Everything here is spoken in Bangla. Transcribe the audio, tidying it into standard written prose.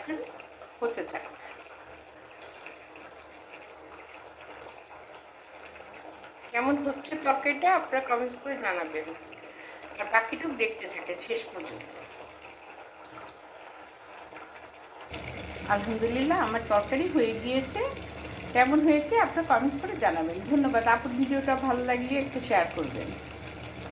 রাখেন, হতে থাকে। কেমন হচ্ছে তরকারিটা আপনারা কমেন্টস করে জানাবেন, আর বাকিটুকু দেখতে থাকেন শেষ পর্যন্ত। আলহামদুলিল্লাহ আমার তরকারি হয়ে গিয়েছে। কেমন হয়েছে আপনারা কমেন্টস করে জানাবেন। ধন্যবাদ। আপনার ভিডিওটা ভালো লাগলে একটু শেয়ার করবেন।